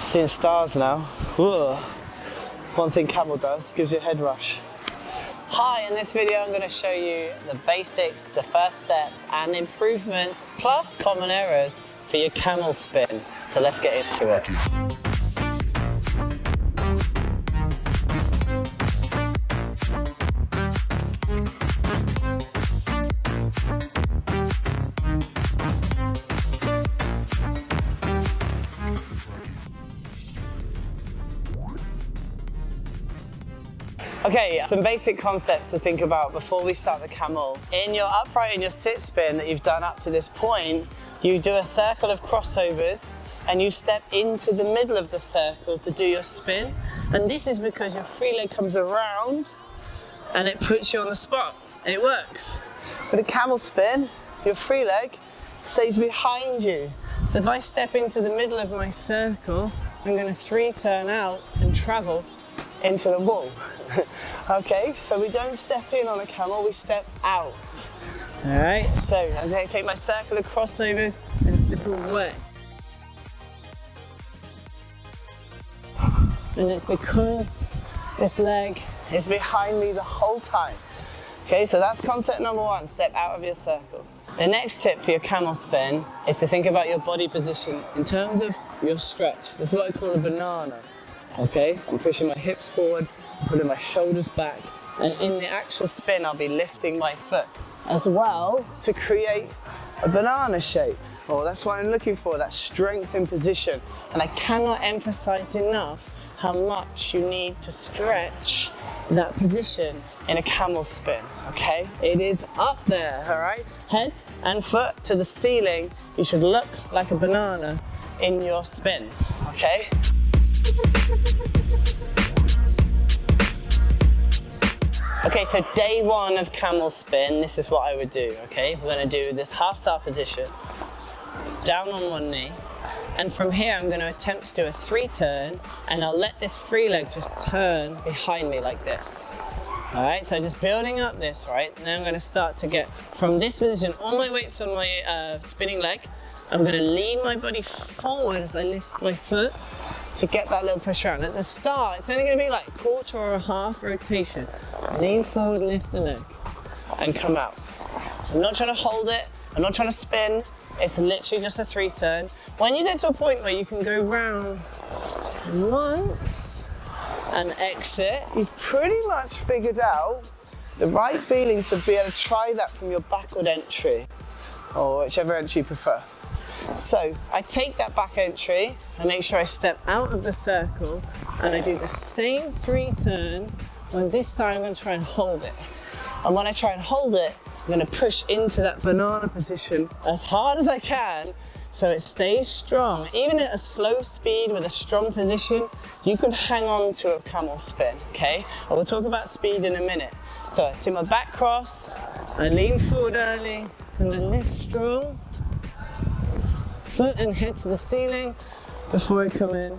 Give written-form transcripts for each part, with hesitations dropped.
Seeing stars now. Whoa. One thing camel does, gives you a head rush. Hi, in this video I'm going to show you the basics, the first steps and improvements, plus common errors for your camel spin. So let's get into it. Okay, some basic concepts to think about before we start the camel. In your upright and your sit spin that you've done up to this point, you do a circle of crossovers and you step into the middle of the circle to do your spin. And this is because your free leg comes around and it puts you on the spot and it works. With a camel spin, your free leg stays behind you. So if I step into the middle of my circle, I'm going to 3-turn out and travel into the wall. Okay, so we don't step in on a camel, we step out. All right, so I'm going to take my circle of crossovers and step away. And it's because this leg is behind me the whole time. Okay, so that's concept number one, step out of your circle. The next tip for your camel spin is to think about your body position in terms of your stretch. This is what I call a banana. Okay, so I'm pushing my hips forward, putting my shoulders back, and in the actual spin I'll be lifting my foot as well to create a banana shape. Oh, that's what I'm looking for, that strength in position. And I cannot emphasize enough how much you need to stretch that position in a camel spin, okay? It is up there, all right? Head and foot to the ceiling. You should look like a banana in your spin, okay? Okay, so day one of camel spin, this is what I would do, okay? We're gonna do this half star position, down on one knee, and from here I'm gonna attempt to do a 3-turn, and I'll let this free leg just turn behind me like this. All right, so just building up this, right? Now I'm gonna start to get, from this position, all my weight's on my spinning leg. I'm gonna lean my body forward as I lift my foot to get that little push around. At the start, it's only gonna be like a quarter or a half rotation. Lean forward, lift the leg, and come out. So I'm not trying to hold it, I'm not trying to spin, it's literally just a 3-turn. When you get to a point where you can go round once and exit, you've pretty much figured out the right feeling to be able to try that from your backward entry, or whichever entry you prefer. So I take that back entry, I make sure I step out of the circle, and I do the same 3-turn, and this time I'm going to try and hold it. And when I try and hold it, I'm going to push into that banana position as hard as I can so it stays strong. Even at a slow speed with a strong position, you can hang on to a camel spin, okay? And we'll talk about speed in a minute. So I do my back cross, I lean forward early, and then lift strong. Foot and head to the ceiling before I come in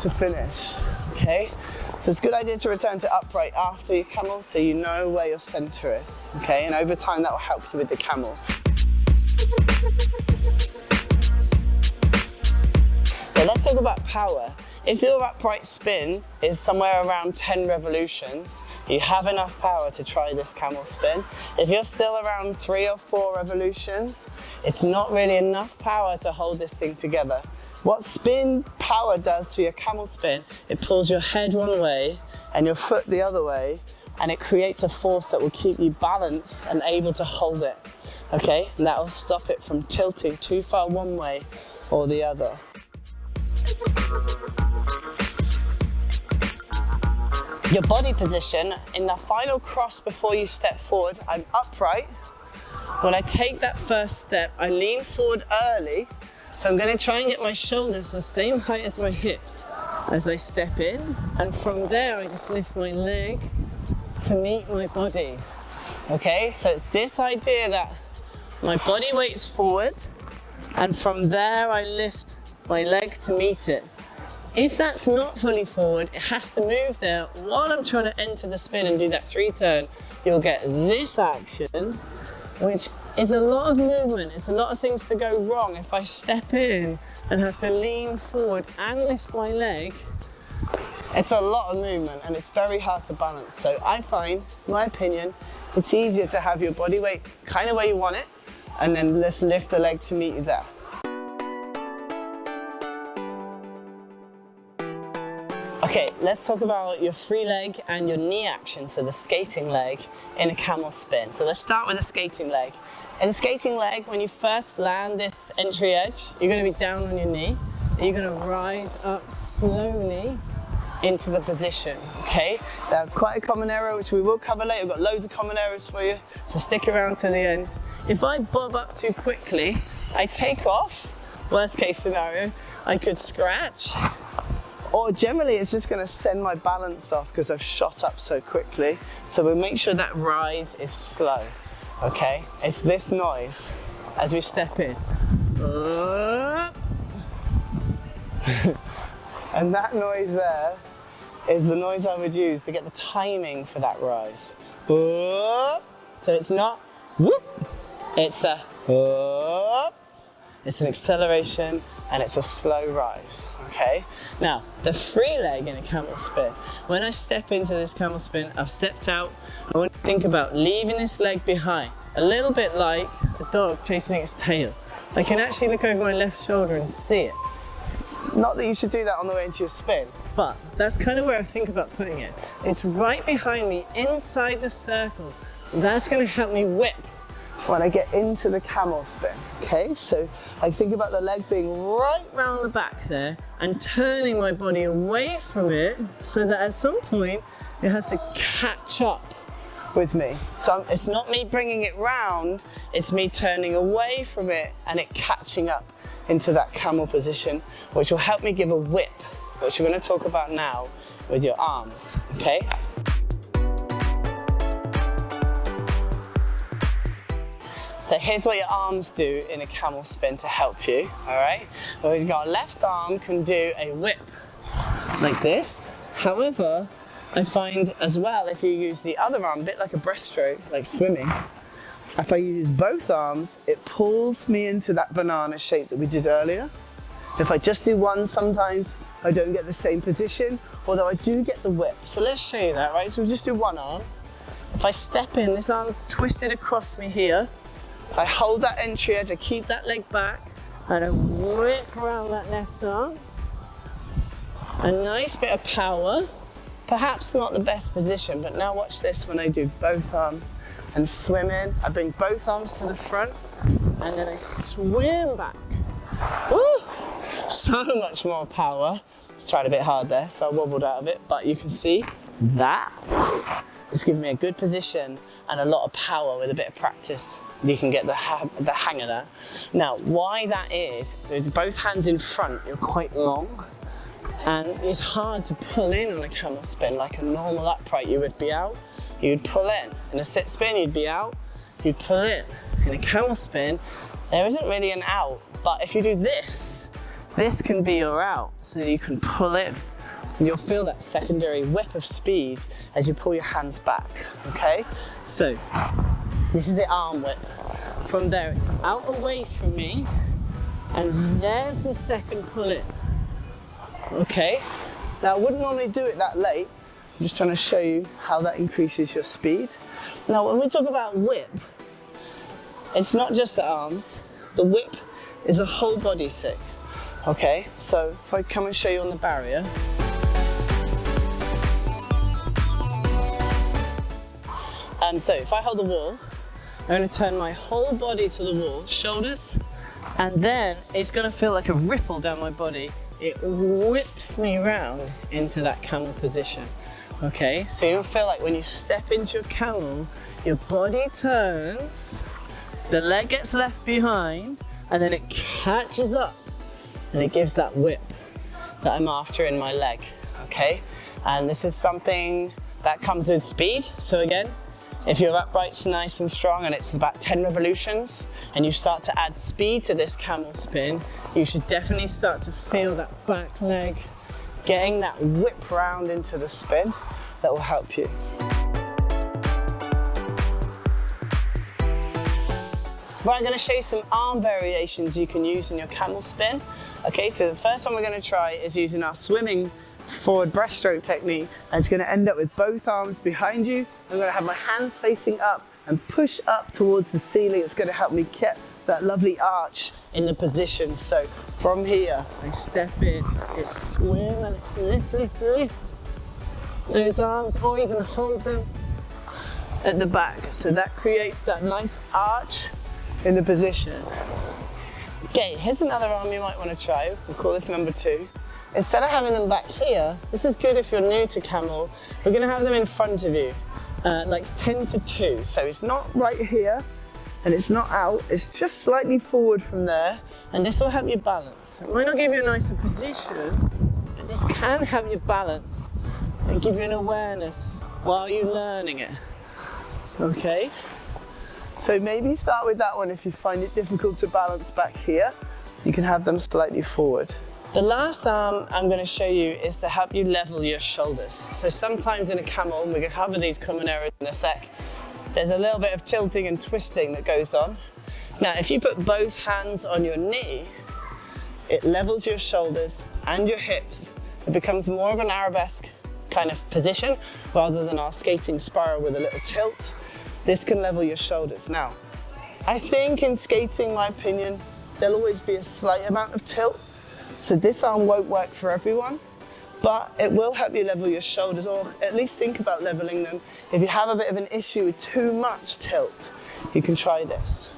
to finish, okay? So it's a good idea to return to upright after your camel so you know where your center is, okay? And over time that will help you with the camel. But let's talk about power. If your upright spin is somewhere around 10 revolutions, you have enough power to try this camel spin. If you're still around 3 or 4 revolutions, it's not really enough power to hold this thing together. What spin power does to your camel spin, it pulls your head one way and your foot the other way, and it creates a force that will keep you balanced and able to hold it, okay? And that will stop it from tilting too far one way or the other. Your body position, in the final cross before you step forward, I'm upright. When I take that first step, I lean forward early. So I'm going to try and get my shoulders the same height as my hips as I step in. And from there, I just lift my leg to meet my body. Okay, so it's this idea that my body weight's forward, and from there I lift my leg to meet it. If that's not fully forward, it has to move there while I'm trying to enter the spin and do that 3-turn. You'll get this action, which is a lot of movement. It's a lot of things to go wrong. If I step in and have to lean forward and lift my leg, it's a lot of movement and it's very hard to balance. So I find, in my opinion, it's easier to have your body weight kind of where you want it and then just lift the leg to meet you there. Okay, let's talk about your free leg and your knee action, so the skating leg in a camel spin. So let's start with the skating leg. In the skating leg, when you first land this entry edge, you're going to be down on your knee and you're going to rise up slowly into the position, okay? Now, quite a common error, which we will cover later. We've got loads of common errors for you, so stick around to the end. If I bob up too quickly, I take off. Worst case scenario, I could scratch, or generally it's just gonna send my balance off because I've shot up so quickly. So we'll make sure that rise is slow, okay? It's this noise as we step in. And that noise there is the noise I would use to get the timing for that rise. So it's not whoop, it's a whoop. It's an acceleration and it's a slow rise, okay? Now, the free leg in a camel spin. When I step into this camel spin, I've stepped out. I want to think about leaving this leg behind, a little bit like a dog chasing its tail. I can actually look over my left shoulder and see it. Not that you should do that on the way into your spin, but that's kind of where I think about putting it. It's right behind me, inside the circle. That's going to help me whip when I get into the camel spin, okay? So I think about the leg being right round the back there and turning my body away from it so that at some point it has to catch up with me. So it's not me bringing it round, it's me turning away from it and it catching up into that camel position, which will help me give a whip, which we're going to talk about now with your arms, okay? So here's what your arms do in a camel spin to help you, all right? Well, we've got a left arm can do a whip like this. However, I find as well, if you use the other arm, a bit like a breaststroke, like swimming, if I use both arms, it pulls me into that banana shape that we did earlier. If I just do one, sometimes I don't get the same position, although I do get the whip. So let's show you that, right? So we'll just do one arm. If I step in, this arm's twisted across me here. I hold that entry edge, I keep that leg back, and I whip around that left arm. A nice bit of power. Perhaps not the best position, but now watch this when I do both arms and swim in. I bring both arms to the front and then I swim back. Woo! So much more power. Just tried a bit hard there, so I wobbled out of it, but you can see that is giving me a good position and a lot of power. With a bit of practice, you can get the hang of that. Now, why that is, with both hands in front, you're quite long, and it's hard to pull in on a camel spin. Like a normal upright, you would be out, you'd pull in. In a sit spin, you'd be out, you'd pull in. In a camel spin, there isn't really an out, but if you do this, this can be your out, so you can pull in. And you'll feel that secondary whip of speed as you pull your hands back, okay? So, this is the arm whip. From there, it's out away from me, and there's the second pull in. Okay, now I wouldn't normally do it that late. I'm just trying to show you how that increases your speed. Now, when we talk about whip, it's not just the arms. The whip is a whole body thing. Okay, so if I come and show you on the barrier. So if I hold the wall, I'm going to turn my whole body to the wall, shoulders, and then it's going to feel like a ripple down my body. It whips me around into that camel position. Okay, so you'll feel like when you step into your camel, your body turns, the leg gets left behind, and then it catches up, and it gives that whip that I'm after in my leg. Okay, and this is something that comes with speed. So again, if your upright's nice and strong and it's about 10 revolutions and you start to add speed to this camel spin, you should definitely start to feel that back leg getting that whip round into the spin. That will help you. Right, I'm going to show you some arm variations you can use in your camel spin. Okay, so the first one we're going to try is using our swimming forward breaststroke technique, and it's going to end up with both arms behind you. I'm going to have my hands facing up and push up towards the ceiling. It's going to help me get that lovely arch in the position. So from here, I step in, it's swim and it's lift, lift, lift. Those arms, or even hold them at the back. So that creates that nice arch in the position. Okay, here's another arm you might want to try. We'll call this number 2. Instead of having them back here, this is good if you're new to camel, we're going to have them in front of you, like 10 to 2. So it's not right here, and it's not out, it's just slightly forward from there, and this will help you balance. It might not give you a nicer position, but this can help you balance and give you an awareness while you're learning it. Okay? So maybe start with that one if you find it difficult to balance back here. You can have them slightly forward. The last arm I'm going to show you is to help you level your shoulders. So sometimes in a camel, and we can cover these common errors in a sec, there's a little bit of tilting and twisting that goes on. Now, if you put both hands on your knee, it levels your shoulders and your hips. It becomes more of an arabesque kind of position rather than our skating spiral with a little tilt. This can level your shoulders. Now, I think in skating, my opinion, there'll always be a slight amount of tilt. So this arm won't work for everyone, but it will help you level your shoulders, or at least think about leveling them. If you have a bit of an issue with too much tilt, you can try this.